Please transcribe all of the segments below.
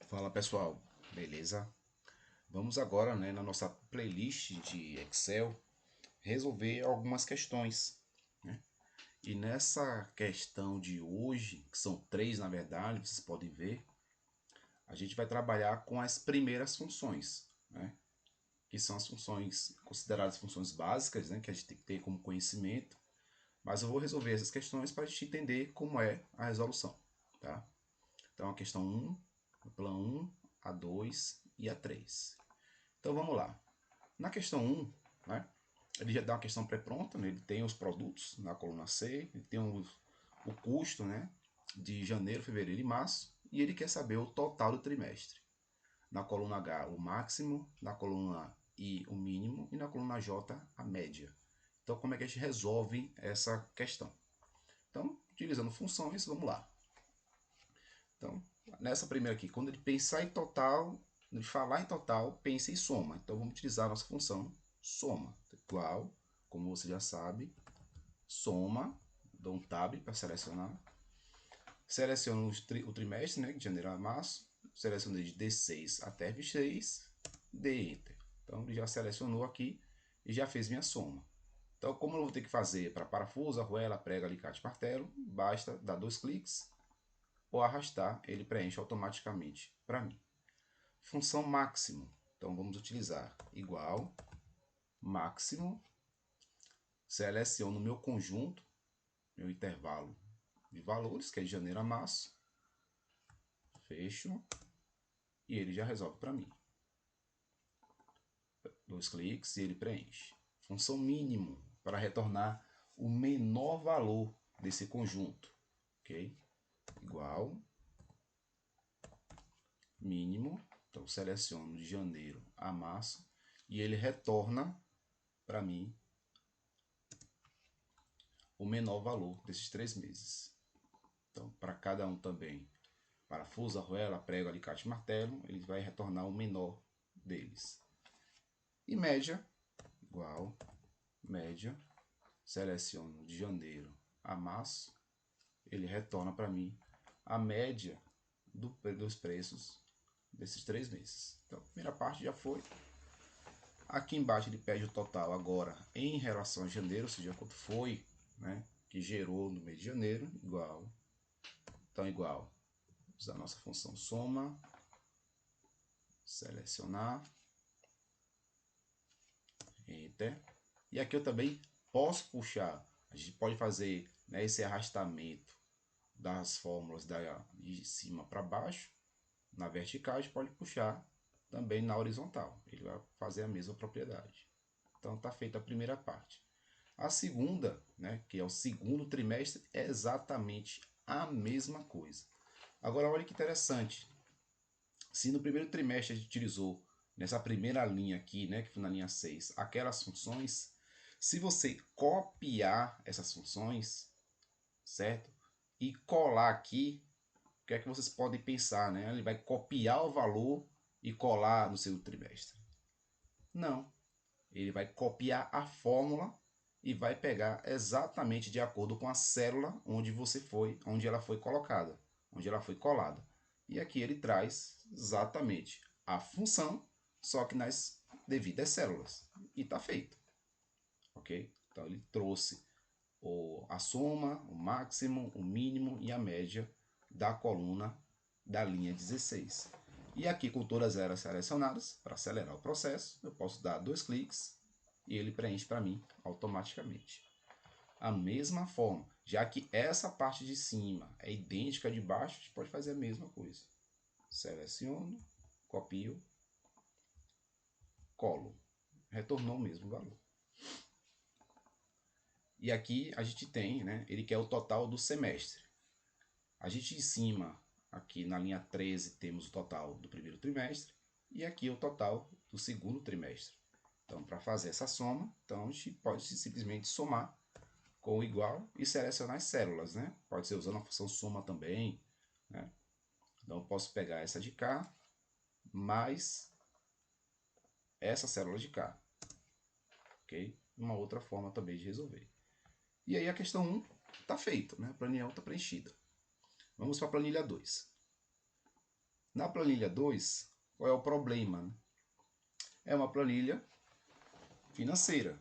Fala pessoal, beleza? Vamos agora, na nossa playlist de Excel resolver algumas questões, né? E nessa questão de hoje, que são três na verdade, vocês podem ver, a gente vai trabalhar com as primeiras funções, né? Que são as funções consideradas funções básicas, né? Que a gente tem que ter como conhecimento. Mas eu vou resolver essas questões para a gente entender como é a resolução, tá? Então a questão a plan 1, a 2 e a 3. Então vamos lá. Na questão 1, né, ele já dá uma questão pré-pronta, né, ele tem os produtos na coluna C, ele tem o custo, né, de janeiro, fevereiro e março, e ele quer saber o total do trimestre. Na coluna H, o máximo, na coluna I, o mínimo, e na coluna J, a média. Então, como é que a gente resolve essa questão? Então, utilizando funções, vamos lá. Então, nessa primeira aqui, quando ele pensar em total, ele falar em total, pense em soma. Então, vamos utilizar a nossa função soma. Igual, como você já sabe, soma, dou um tab para selecionar. Seleciono o trimestre, né, de janeiro a março. Selecionei de D6 até F6, dê Enter. Então, ele já selecionou aqui e já fez minha soma. Então, como eu vou ter que fazer para parafuso, arruela, prego, alicate, martelo, basta dar dois cliques ou arrastar, ele preenche automaticamente para mim. Função máximo. Então vamos utilizar igual, máximo, seleciono o meu conjunto, meu intervalo de valores, que é de janeiro a março, fecho, e ele já resolve para mim. Dois cliques e ele preenche. Função mínimo, para retornar o menor valor desse conjunto, ok? Igual, mínimo, então seleciono de janeiro a março, e ele retorna para mim o menor valor desses 3 meses. Então, para cada um também, parafuso, arruela, prego, alicate, martelo, ele vai retornar o menor deles. E média, igual, média, seleciono de janeiro a março, ele retorna para mim a média dos preços desses 3 meses. Então, a primeira parte já foi. Aqui embaixo ele pede o total agora em relação a janeiro, ou seja, quanto foi, né, que gerou no mês de janeiro, igual. Então, igual, usar a nossa função soma, selecionar, Enter. E aqui eu também posso puxar, a gente pode fazer, né, esse arrastamento das fórmulas de cima para baixo, na vertical, a gente pode puxar também na horizontal, ele vai fazer a mesma propriedade. Então está feita a primeira parte. A segunda, né, que é o segundo trimestre, é exatamente a mesma coisa. Agora olha que interessante, se no primeiro trimestre a gente utilizou nessa primeira linha aqui, né, que foi na linha 6, aquelas funções, se você copiar essas funções, certo? E colar aqui, o que é que vocês podem pensar, né? Ele vai copiar o valor e colar no segundo trimestre. Não. Ele vai copiar a fórmula e vai pegar exatamente de acordo com a célula onde ela foi colocada, onde ela foi colada. E aqui ele traz exatamente a função, só que nas devidas células. E está feito. Ok? Então ele trouxe a soma, o máximo, o mínimo e a média da coluna da linha 16. E aqui com todas elas selecionadas, para acelerar o processo, eu posso dar dois cliques e ele preenche para mim automaticamente. A mesma forma, já que essa parte de cima é idêntica à de baixo, a gente pode fazer a mesma coisa. Seleciono, copio, colo. Retornou o mesmo valor. E aqui a gente tem, né, ele quer o total do semestre. A gente em cima, aqui na linha 13, temos o total do primeiro trimestre e aqui o total do segundo trimestre. Então, para fazer essa soma, então a gente pode simplesmente somar com o igual e selecionar as células, né? Pode ser usando a função soma também, né? Então, eu posso pegar essa de cá mais essa célula de cá, ok? Uma outra forma também de resolver. E aí a questão 1 está feita, né? A planilha 1 está preenchida. Vamos para a planilha 2. Na planilha 2, qual é o problema, né? É uma planilha financeira.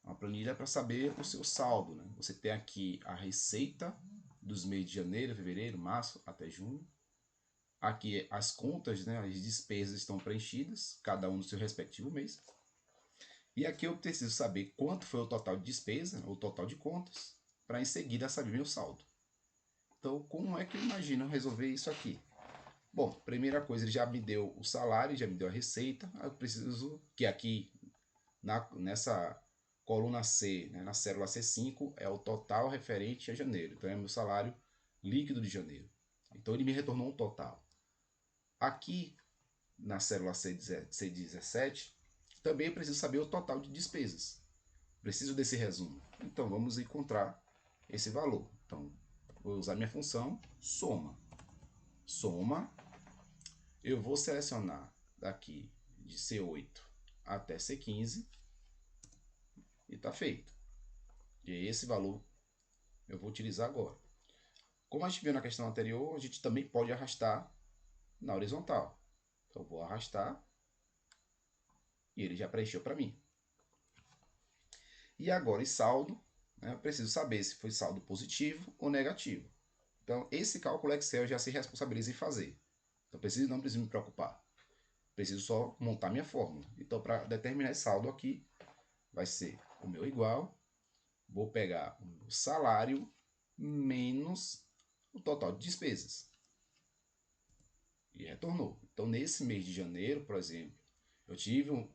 Uma planilha para saber o seu saldo, né? Você tem aqui a receita dos meses de janeiro, fevereiro, março até junho. Aqui as contas, né? As despesas estão preenchidas, cada um no seu respectivo mês. E aqui eu preciso saber quanto foi o total de despesa, o total de contas, para em seguida saber meu saldo. Então, como é que eu imagino resolver isso aqui? Bom, primeira coisa, ele já me deu o salário, já me deu a receita. Eu preciso que aqui nessa coluna C, né, na célula C5, é o total referente a janeiro. Então, é meu salário líquido de janeiro. Então, ele me retornou um total. Aqui, na célula C17, também eu preciso saber o total de despesas. Preciso desse resumo. Então, vamos encontrar esse valor. Então, vou usar minha função soma. Soma, eu vou selecionar daqui de C8 até C15 e está feito. E esse valor eu vou utilizar agora. Como a gente viu na questão anterior, a gente também pode arrastar na horizontal. Então, eu vou arrastar e ele já preencheu para mim. E agora, em saldo, né, eu preciso saber se foi saldo positivo ou negativo. Então, esse cálculo Excel já se responsabiliza em fazer. Então, não preciso me preocupar. Preciso só montar minha fórmula. Então, para determinar esse saldo aqui, vai ser o meu igual. Vou pegar o salário menos o total de despesas. E retornou. Então, nesse mês de janeiro, por exemplo, eu tive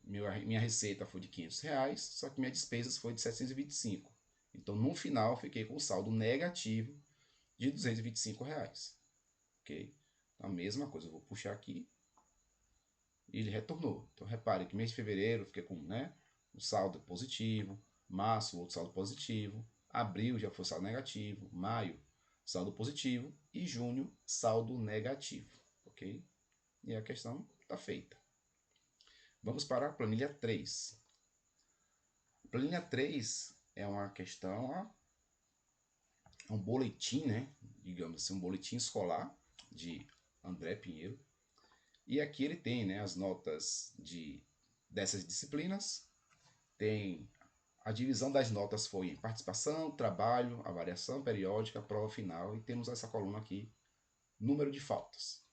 minha receita foi de R$ 500, só que minha despesas foi de 725. Então, no final, eu fiquei com um saldo negativo de R$ 225. Ok? Então, a mesma coisa, eu vou puxar aqui e ele retornou. Então, repare que mês de fevereiro eu fiquei com, né, um saldo positivo, março, outro saldo positivo, abril já foi saldo negativo, maio, saldo positivo e junho, saldo negativo. Ok? E a questão está feita. Vamos para a planilha 3. A planilha 3 é uma questão, é um boletim, né? Digamos assim, um boletim escolar de André Pinheiro. E aqui ele tem, né, as notas dessas disciplinas. Tem a divisão das notas foi em participação, trabalho, avaliação periódica, prova final. E temos essa coluna aqui, número de faltas.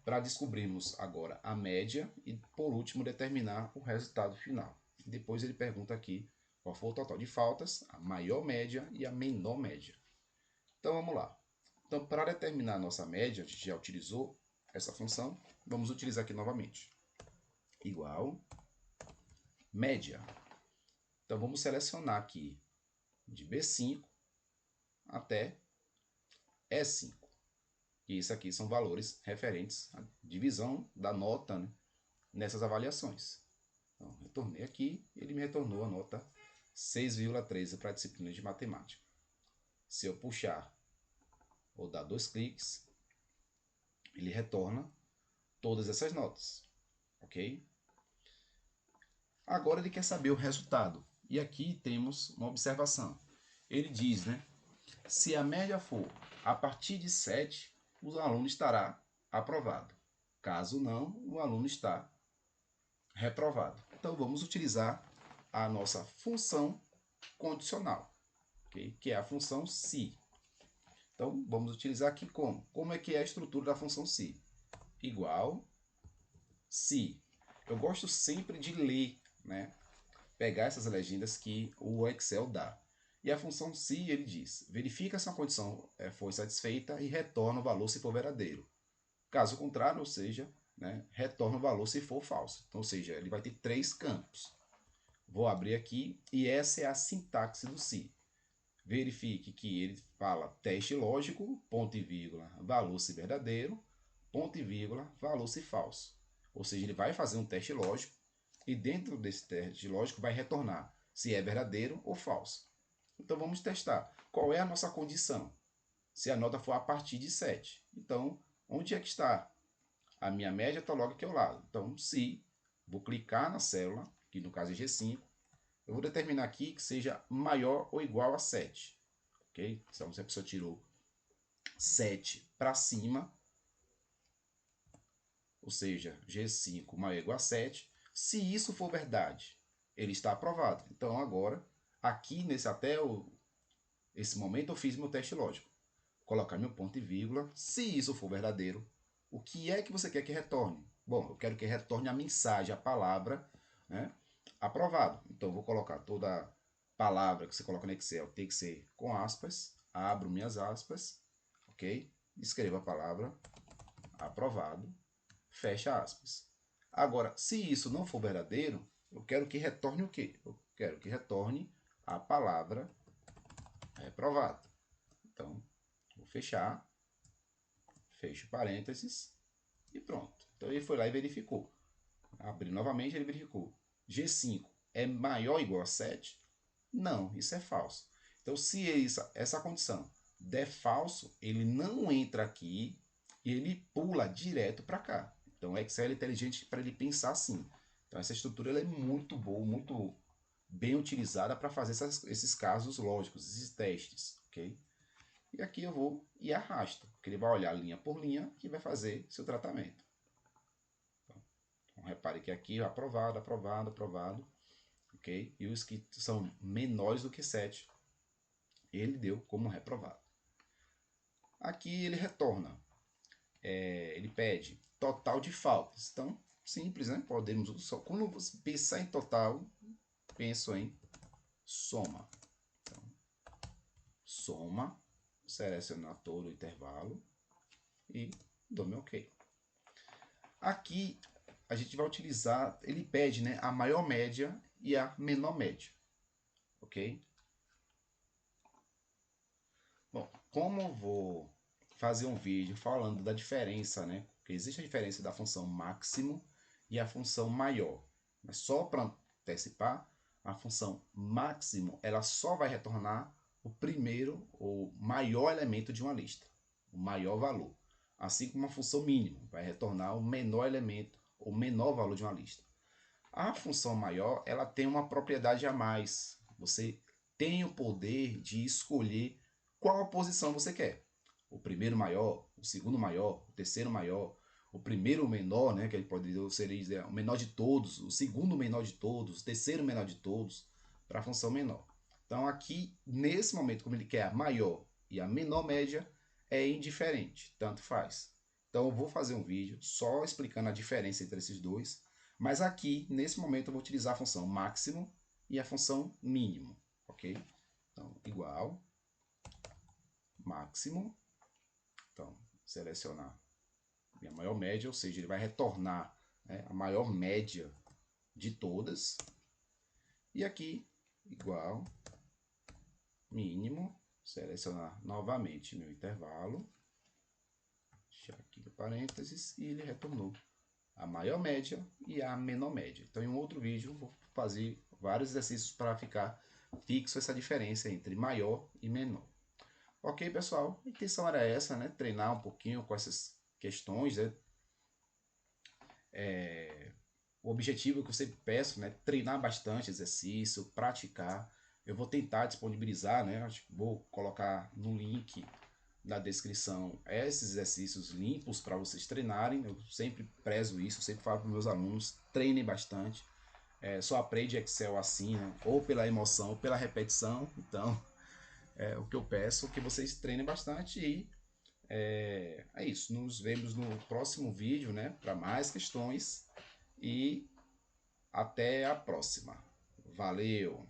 Para descobrirmos agora a média e, por último, determinar o resultado final. Depois ele pergunta aqui qual foi o total de faltas, a maior média e a menor média. Então vamos lá. Então, para determinar a nossa média, a gente já utilizou essa função, vamos utilizar aqui novamente. Igual média. Então vamos selecionar aqui de B5 até E5. E isso aqui são valores referentes à divisão da nota, né, nessas avaliações. Então, retornei aqui, ele me retornou a nota 6,13 para a disciplina de matemática. Se eu puxar ou dar 2 cliques, ele retorna todas essas notas, ok? Agora ele quer saber o resultado. E aqui temos uma observação. Ele diz, né? Se a média for a partir de 7, o aluno estará aprovado. Caso não, o aluno está reprovado. Então vamos utilizar a nossa função condicional, okay? Que é a função se. Então vamos utilizar aqui como? Como é que é a estrutura da função se? Igual se. Eu gosto sempre de ler, né? Pegar essas legendas que o Excel dá. E a função se, ele diz, verifica se a condição foi satisfeita e retorna o valor se for verdadeiro. Caso contrário, ou seja, né, retorna o valor se for falso. Então, ou seja, ele vai ter 3 campos. Vou abrir aqui e essa é a sintaxe do se. Verifique que ele fala teste lógico, ponto e vírgula, valor se verdadeiro, ponto e vírgula, valor se falso. Ou seja, ele vai fazer um teste lógico e dentro desse teste lógico vai retornar se é verdadeiro ou falso. Então vamos testar. Qual é a nossa condição? Se a nota for a partir de 7. Então, onde é que está? A minha média está logo aqui ao lado. Então, se, vou clicar na célula, que no caso é G5, eu vou determinar aqui que seja maior ou igual a 7. Ok? Então, se a pessoa tirou 7 para cima, ou seja, G5 maior ou igual a 7. Se isso for verdade, ele está aprovado. Então agora, aqui esse momento eu fiz meu teste lógico. Colocar meu ponto e vírgula. Se isso for verdadeiro, o que é que você quer que retorne? Bom, eu quero que retorne a mensagem, a palavra, né? Aprovado. Então eu vou colocar toda palavra que você coloca no Excel tem que ser com aspas. Abro minhas aspas, ok? Escreva a palavra aprovado, fecha aspas. Agora, se isso não for verdadeiro, eu quero que retorne o quê? Eu quero que retorne a palavra reprovado. Então, vou fechar, fecho parênteses e pronto. Então ele foi lá e verificou. Abri novamente, ele verificou. G5 é maior ou igual a 7? Não, isso é falso. Então, se essa condição der falso, ele não entra aqui e ele pula direto para cá. Então, o Excel é inteligente para ele pensar assim. Então, essa estrutura ela é muito boa, muito bem utilizada para fazer esses casos lógicos, esses testes, ok? E aqui eu vou e arrasto, porque ele vai olhar linha por linha e vai fazer seu tratamento. Então, repare que aqui aprovado, aprovado, aprovado, ok? E os que são menores do que 7, ele deu como reprovado. Aqui ele retorna, ele pede total de faltas. Então, simples, né? Podemos só quando você pensar em total, penso em soma. Então, soma, selecionar todo o intervalo e dou meu OK. Aqui a gente vai utilizar, ele pede, né, a maior média e a menor média, ok? Bom, como eu vou fazer um vídeo falando da diferença, né? Porque existe a diferença da função máximo e a função maior. Mas só para antecipar, a função máximo ela só vai retornar o primeiro ou maior elemento de uma lista, o maior valor. Assim como a função mínimo vai retornar o menor elemento ou menor valor de uma lista. A função maior ela tem uma propriedade a mais. Você tem o poder de escolher qual posição você quer. O primeiro maior, o segundo maior, o terceiro maior, o primeiro menor, né, que ele pode dizer o menor de todos, o segundo menor de todos, o terceiro menor de todos, para a função menor. Então aqui, nesse momento, como ele quer a maior e a menor média, é indiferente, tanto faz. Então eu vou fazer um vídeo só explicando a diferença entre esses dois, mas aqui, nesse momento, eu vou utilizar a função máximo e a função mínimo, ok? Então, igual, máximo, então, selecionar minha maior média, ou seja, ele vai retornar, né, a maior média de todas. E aqui, igual, mínimo, selecionar novamente meu intervalo, deixar aqui no parênteses, e ele retornou a maior média e a menor média. Então, em um outro vídeo, vou fazer vários exercícios para ficar fixo essa diferença entre maior e menor. Ok, pessoal? A intenção era essa, né? Treinar um pouquinho com essas questões, né? O objetivo que eu sempre peço, né? Treinar bastante exercício, praticar. Eu vou tentar disponibilizar, né? Vou colocar no link na descrição esses exercícios limpos para vocês treinarem. Eu sempre prezo isso, sempre falo para meus alunos, treinem bastante. Só aprende Excel assim, né? Ou pela emoção ou pela repetição. Então, o que eu peço é que vocês treinem bastante e é isso. Nos vemos no próximo vídeo, né? Para mais questões e até a próxima. Valeu!